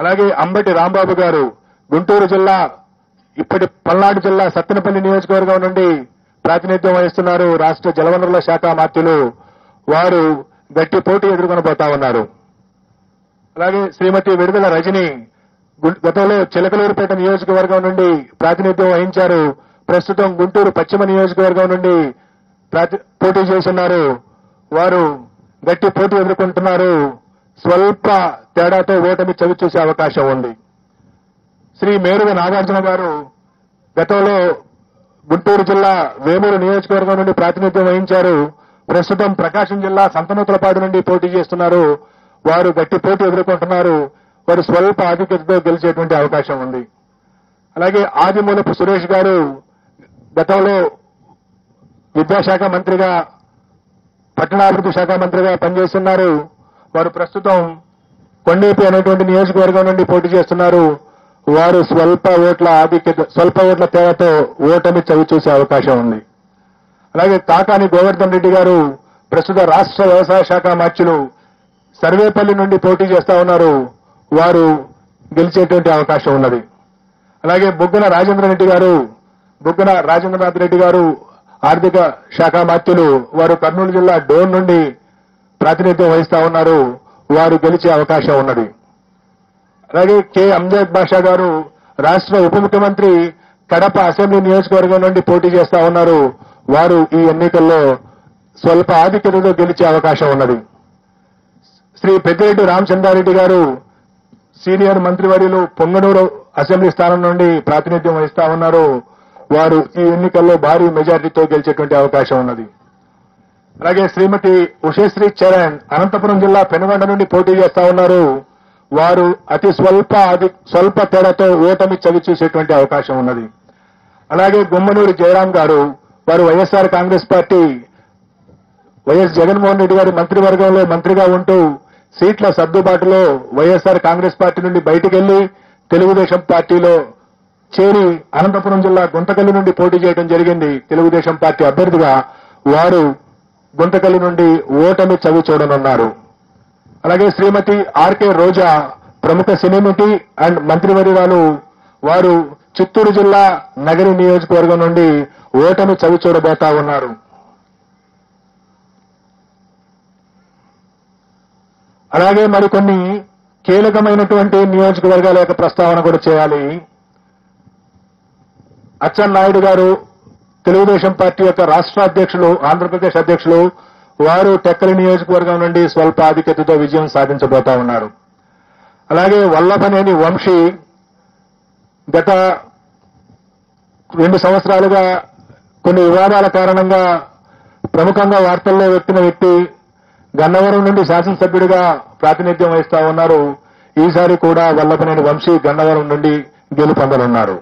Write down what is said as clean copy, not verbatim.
అలాగే అంబటి రాంబాబు గారు గుంటూరు జిల్లా ఇప్పటి పల్నాడు జిల్లా సత్తెనపల్లి నియోజకవర్గం నుండి ప్రాతినిధ్యం వహిస్తున్నారు. రాష్ట్ర జలవనరుల శాఖ మంత్రులు వారు గట్టి పోటీ ఎదుర్కొనబోతా ఉన్నారు. అలాగే శ్రీమతి విడుదల రజని గతంలో చిలకలూరుపేట నియోజకవర్గం నుండి ప్రాతినిధ్యం వహించారు. ప్రస్తుతం గుంటూరు పశ్చిమ నియోజకవర్గం నుండి పోటీ చేస్తున్నారు. వారు గట్టి పోటీ ఎదుర్కొంటున్నారు. స్వల్ప తేడాతో ఓటమి చవిచూసే అవకాశం ఉంది. శ్రీ మేరుగ నాగార్జున గారు గతంలో గుంటూరు జిల్లా వేమూరు నియోజకవర్గం నుండి ప్రాతినిధ్యం వహించారు. ప్రస్తుతం ప్రకాశం జిల్లా సంతనూతలపాడు నుండి పోటీ చేస్తున్నారు. వారు గట్టి పోటీ ఎదుర్కొంటున్నారు. వారు స్వల్ప ఆధిక్యతతో గెలిచేటువంటి అవకాశం ఉంది. అలాగే ఆదిమూలపు సురేష్ గారు గతంలో విద్యాశాఖ మంత్రిగా పట్టణాభివృద్ధి శాఖ మంత్రిగా పనిచేస్తున్నారు. వారు ప్రస్తుతం కొండేపి అనేటువంటి నియోజకవర్గం నుండి పోటీ చేస్తున్నారు. వారు స్వల్ప ఓట్ల తేడాతో ఓటమి చవిచూసే అవకాశం ఉంది. అలాగే కాకాని గోవర్ధన్ రెడ్డి గారు ప్రస్తుత రాష్ట్ర వ్యవసాయ శాఖ మంత్రులు సర్వేపల్లి నుండి పోటీ చేస్తా ఉన్నారు. వారు గెలిచేటువంటి అవకాశం ఉన్నది. అలాగే బుగ్గన రాజేంద్రనాథ్ రెడ్డి గారు ఆర్థిక శాఖ మంత్రులు వారు కర్నూలు జిల్లా డోన్ నుండి ప్రాతినిధ్యం వహిస్తా ఉన్నారు. వారు గెలిచే అవకాశం ఉన్నది. అలాగే కె అంజద్ బాషా గారు రాష్ట్ర ఉప ముఖ్యమంత్రి కడప అసెంబ్లీ నియోజకవర్గం నుండి పోటీ చేస్తా ఉన్నారు. వారు ఈ ఎన్నికల్లో స్వల్ప ఆధిక్యతతో గెలిచే అవకాశం ఉన్నది. శ్రీ పెద్దిరెడ్డి రామచంద్రారెడ్డి గారు సీనియర్ మంత్రివర్యులు పొంగనూరు అసెంబ్లీ స్థానం నుండి ప్రాతినిధ్యం వహిస్తా ఉన్నారు. వారు ఈ ఎన్నికల్లో భారీ మెజారిటీతో గెలిచేటువంటి అవకాశం ఉన్నది. అలాగే శ్రీమతి ఉషశ్రీ చరణ్ అనంతపురం జిల్లా పెనుగొండ నుండి పోటీ చేస్తా ఉన్నారు. వారు అతి స్వల్ప తేడాతో ఓటమి చవిచూసేటువంటి అవకాశం ఉన్నది. అలాగే గుమ్మనూరి జయరాం గారు వారు వైఎస్ఆర్ కాంగ్రెస్ పార్టీ వైఎస్ జగన్మోహన్ రెడ్డి గారి మంత్రివర్గంలో మంత్రిగా ఉంటూ సీట్ల సర్దుబాటులో వైఎస్ఆర్ కాంగ్రెస్ పార్టీ నుండి బయటికి వెళ్లి తెలుగుదేశం పార్టీలో చేరి అనంతపురం జిల్లా గుంతకల్లి నుండి పోటీ చేయడం జరిగింది. తెలుగుదేశం పార్టీ అభ్యర్థిగా వారు గుంతకల్లి నుండి ఓటమి చవి చూడనున్నారు. అలాగే శ్రీమతి ఆర్కే రోజా ప్రముఖ సినీ నటి అండ్ మంత్రివర్యురాలు వారు చిత్తూరు జిల్లా నగరి నియోజకవర్గం నుండి ఓటమి చవి చూడబోతా ఉన్నారు. అలాగే మరికొన్ని కీలకమైనటువంటి నియోజకవర్గాల యొక్క ప్రస్తావన కూడా చేయాలి. అచ్చెన్నాయుడు గారు తెలుగుదేశం పార్టీ యొక్క రాష్ట్ర అధ్యక్షులు, ఆంధ్రప్రదేశ్ అధ్యక్షులు, వారు టెక్కలి నియోజకవర్గం నుండి స్వల్ప ఆధిక్యతతో విజయం సాధించబోతా ఉన్నారు. అలాగే వల్లభనేని వంశీ గత 2 సంవత్సరాలుగా కొన్ని వివాదాల కారణంగా ప్రముఖంగా వార్తల్లో ఎత్తిన వ్యక్తి గన్నవరం నుండి శాసనసభ్యుడిగా ప్రాతినిధ్యం వహిస్తా ఉన్నారు. ఈసారి కూడా వల్లభనేని వంశీ గన్నవరం నుండి గెలుపొందనున్నారు.